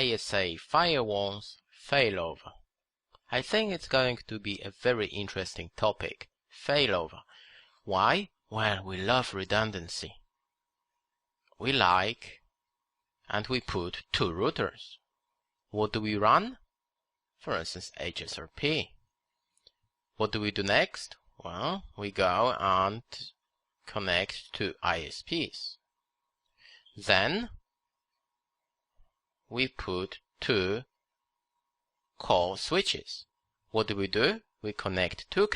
ASA Firewall's Failover. I think it's going to be a very interesting topic, failover. Why? Well, we love redundancy. We like, and we put two routers. What do we run? For instance, HSRP. What do we do next? Well, we go and connect to ISPs. Then we put two core switches. What do? We connect two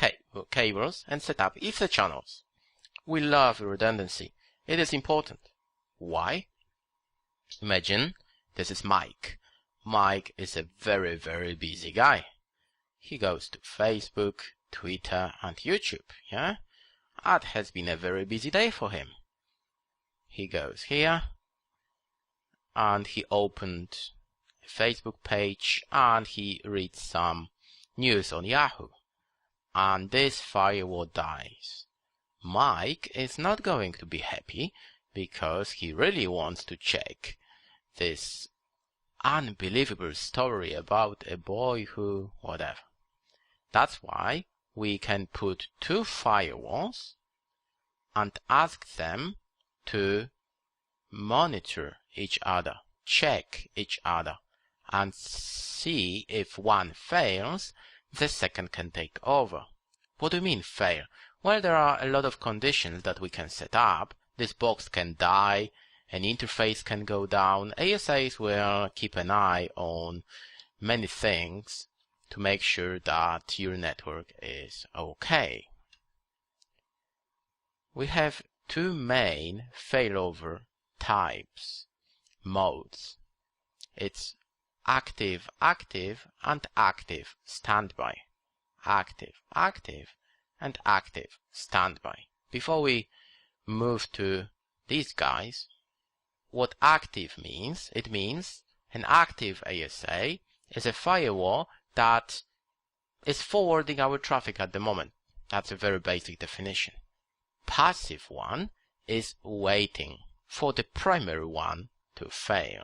cables and set up Ether channels. We love redundancy. It is important. Why? Imagine this is Mike. Mike is a very, very busy guy. He goes to Facebook, Twitter, and YouTube, yeah? That has been a very busy day for him. He goes here, and he opened a Facebook page, and he reads some news on Yahoo. And this firewall dies. Mike is not going to be happy, because he really wants to check this unbelievable story about a boy who whatever. That's why we can put two firewalls and ask them to monitor each other, check each other, and see if one fails, the second can take over. What do you mean fail? Well, there are a lot of conditions that we can set up. This box can die, an interface can go down. ASAs will keep an eye on many things to make sure that your network is okay. We have two main failover types, modes. It's active, and active standby. Active, and active standby. Before we move to these guys, what active means? It means an active ASA is a firewall that is forwarding our traffic at the moment. That's a very basic definition. Passive one is waiting for the primary one to fail.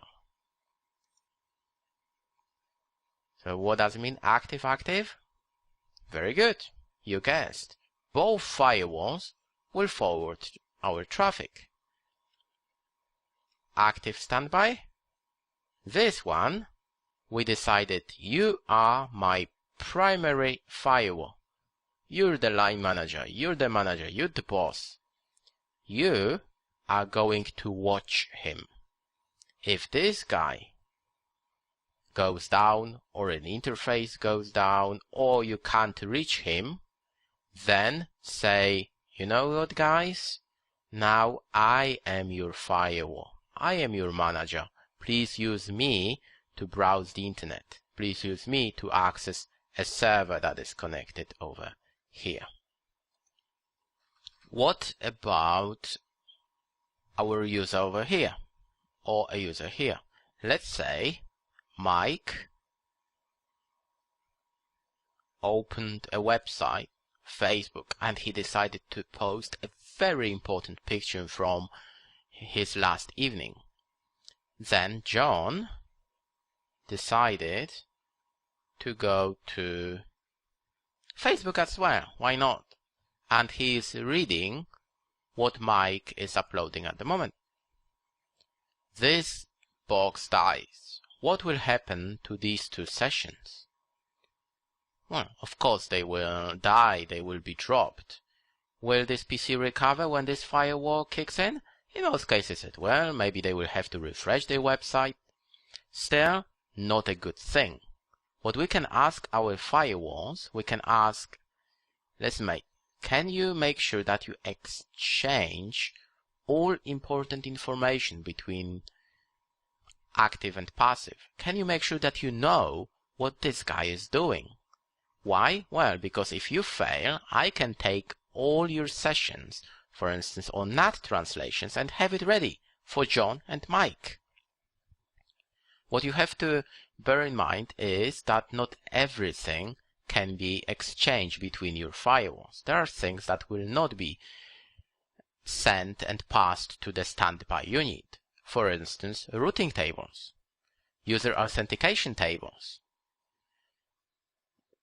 So what does it mean, active? Very good. You guessed. Both firewalls will forward our traffic. Active standby. This one, we decided you are my primary firewall. You're the line manager, you're the manager, you're the boss. You are going to watch him. If this guy goes down, or an interface goes down, or you can't reach him, then say, you know what, guys? Now I am your firewall. I am your manager. Please use me to browse the internet. Please use me to access a server that is connected over here. What about our user over here, or a user here? Let's say Mike opened a website, Facebook, and he decided to post a very important picture from his last evening. Then John decided to go to Facebook as well. Why not? And he is reading what Mike is uploading at the moment. This box dies. What will happen to these two sessions? Well, of course they will die, they will be dropped. Will this PC recover when this firewall kicks in? In most cases it will. Maybe they will have to refresh their website. Still, not a good thing. What we can ask our firewalls, we can ask, listen mate, can you make sure that you exchange all important information between active and passive? Can you make sure that you know what this guy is doing? Why? Well, because if you fail, I can take all your sessions, for instance on NAT translations, and have it ready for John and Mike. What you have to bear in mind is that not everything can be exchanged between your firewalls. There are things that will not be sent and passed to the standby unit. For instance, routing tables. user authentication tables.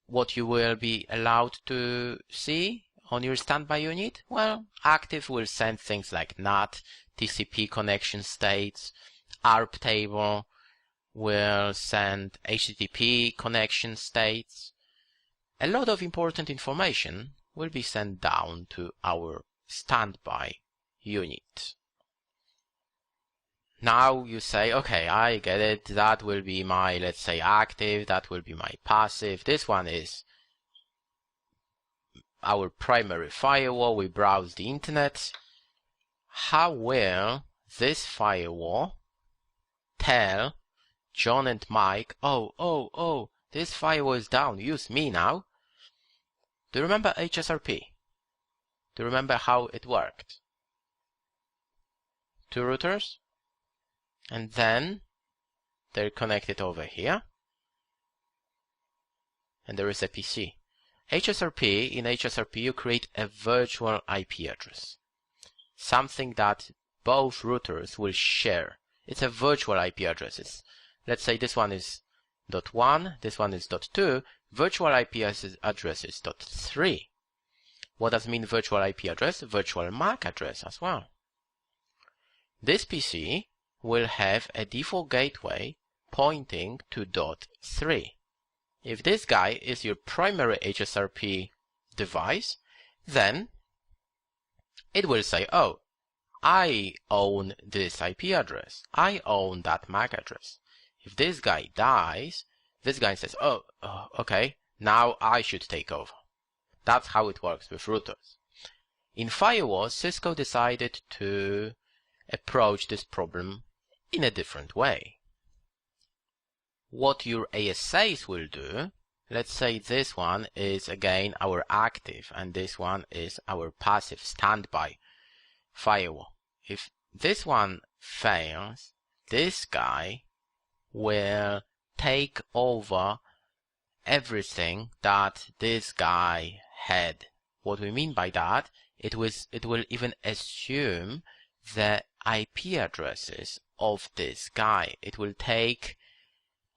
What you will be allowed to see on your standby unit? Well, active will send things like NAT, TCP connection states, ARP table will send HTTP connection states. A lot of important information will be sent down to our standby unit. Now you say, okay, I get it, that will be my, let's say, active, that will be my passive, this one is our primary firewall, we browse the internet. How will this firewall tell John and Mike, oh, this firewall is down, use me now? Do you remember HSRP? Do you remember how it worked? 2 routers, and then they're connected over here, and there is a PC. In HSRP you create a virtual IP address, something that both routers will share. It's a virtual IP address. Let's say this one is .1, this one is .2, virtual IP address is .3. What does mean virtual IP address? Virtual MAC address as well. This PC will have a default gateway pointing to .3. If this guy is your primary HSRP device, then it will say, oh, I own this IP address. I own that MAC address. If this guy dies, this guy says, oh, okay, now I should take over. That's how it works with routers. In firewalls, Cisco decided to approach this problem in a different way. What your ASAs will do, let's say this one is again our active and this one is our passive standby firewall. If this one fails, this guy will take over everything that this guy had. What we mean by that, it will even assume the IP addresses of this guy. It will take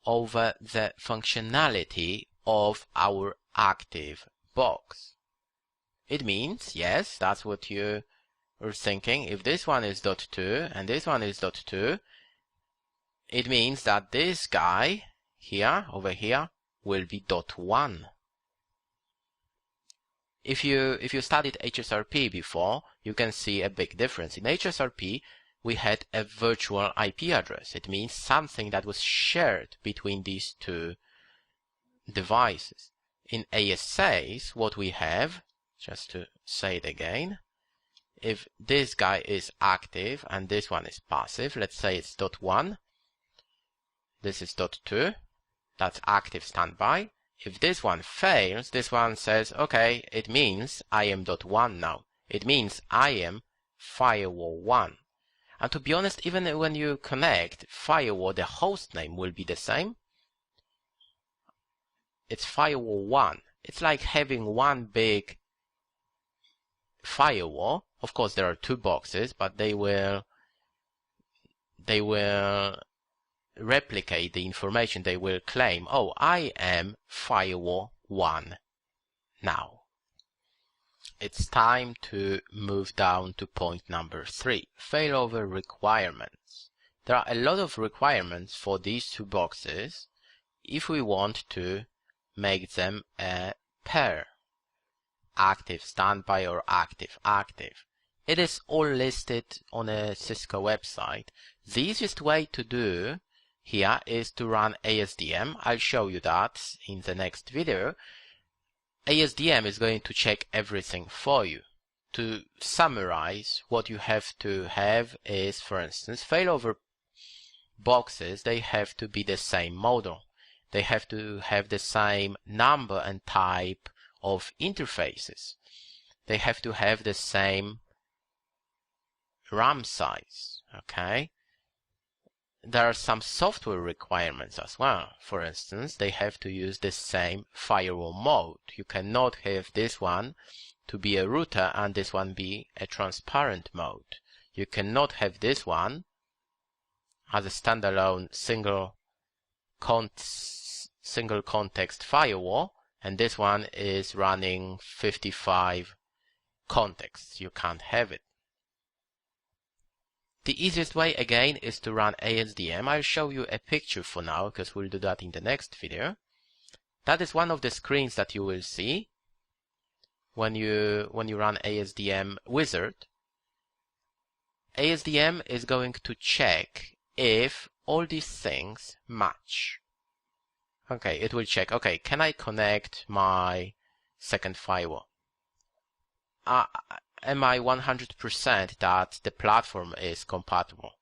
over the functionality of our active box. It means, yes, that's what you are thinking. If this one is .2 and this one is .2, it means that this guy here, over here, will be .1. If you studied HSRP before, you can see a big difference. In HSRP, we had a virtual IP address. It means something that was shared between these two devices. In ASAs, what we have, just to say it again, if this guy is active and this one is passive, let's say it's .1, this is .2, that's active standby. If this one fails, this one says, okay, it means I am .1 now. It means I am firewall 1. And to be honest, even when you connect firewall, the host name will be the same. It's firewall 1. It's like having one big firewall. Of course, there are 2 boxes, but they will replicate the information. They will claim, oh, I am firewall 1 now. It's time to move down to point number 3, failover requirements. There are a lot of requirements for these 2 boxes if we want to make them a pair, active standby or active. It is all listed on a Cisco website. The easiest way to do here is to run ASDM. I'll show you that in the next video. ASDM is going to check everything for you. To summarize, what you have to have is, for instance, failover boxes, they have to be the same model. They have to have the same number and type of interfaces. They have to have the same RAM size, okay? There are some software requirements as well. For instance, they have to use the same firewall mode. You cannot have this one to be a router and this one be a transparent mode. You cannot have this one as a standalone single single context firewall, and this one is running 55 contexts. You can't have it. The easiest way again is to run ASDM. I'll show you a picture for now because we'll do that in the next video. That is one of the screens that you will see when you run ASDM wizard. ASDM is going to check if all these things match. Okay, it will check, okay, can I connect my second firewall? Am I 100% that the platform is compatible?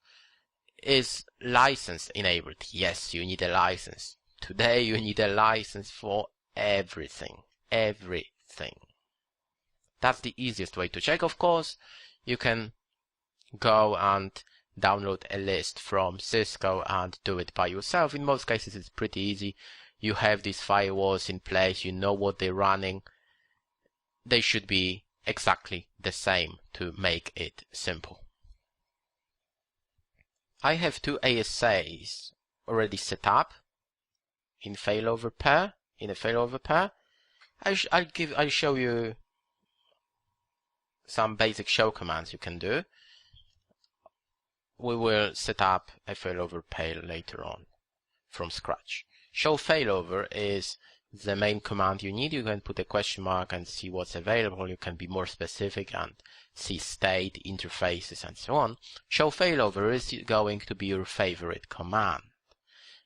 Is license enabled? Yes, you need a license. Today you need a license for everything. Everything. That's the easiest way to check. Of course, you can go and download a list from Cisco and do it by yourself. In most cases, it's pretty easy. You have these firewalls in place. You know what they're running. They should be exactly the same to make it simple. I have two ASAs already set up in failover pair. I'll show you some basic show commands you can do. We will set up a failover pair later on from scratch. Show failover is the main command you need. You can put a question mark and see what's available. You can be more specific and see state, interfaces, and so on. Show failover is going to be your favorite command.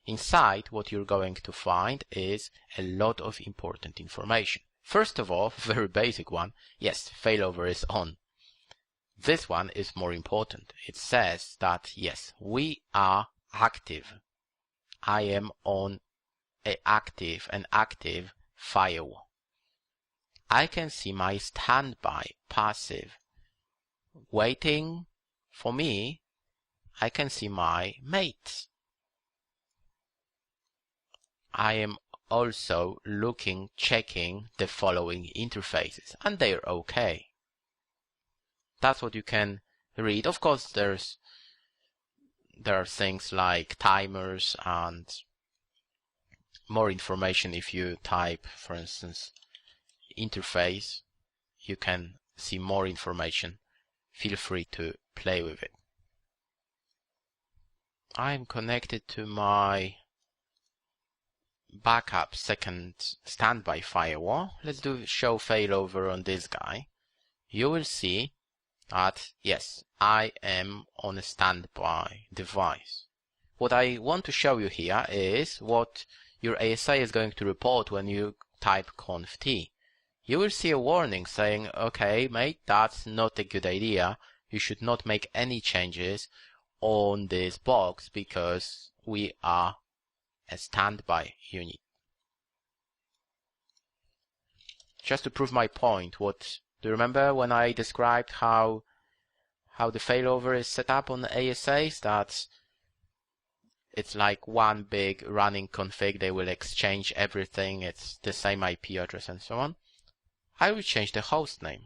Inside, what you're going to find is a lot of important information. First of all, very basic one, yes, failover is on. This one is more important. It says that, yes, we are active. I am on an active firewall. I can see my standby passive waiting for me. I can see my mates. I am also checking the following interfaces, and they're okay. That's what you can read. Of course, there are things like timers and more information. If you type, for instance, interface, you can see more information. Feel free to play with it. I'm connected to my backup second standby firewall. Let's do show failover on this guy. You will see that, yes, I am on a standby device. What I want to show you here is what your ASA is going to report when you type conft. You will see a warning saying, okay, mate, that's not a good idea. You should not make any changes on this box because we are a standby unit. Just to prove my point, do you remember when I described how the failover is set up on the ASAs? That it's like one big running config. They will exchange everything. It's the same IP address and so on. I will change the host name,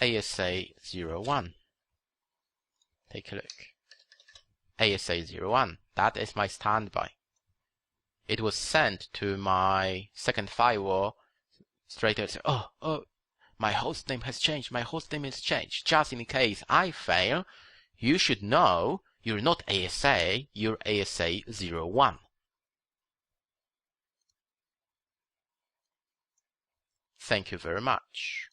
ASA01. Take a look. ASA01. That is my standby. It was sent to my second firewall straight away. Oh, my host name has changed. My host name has changed. Just in case I fail, you should know you're not ASA, you're ASA01. Thank you very much.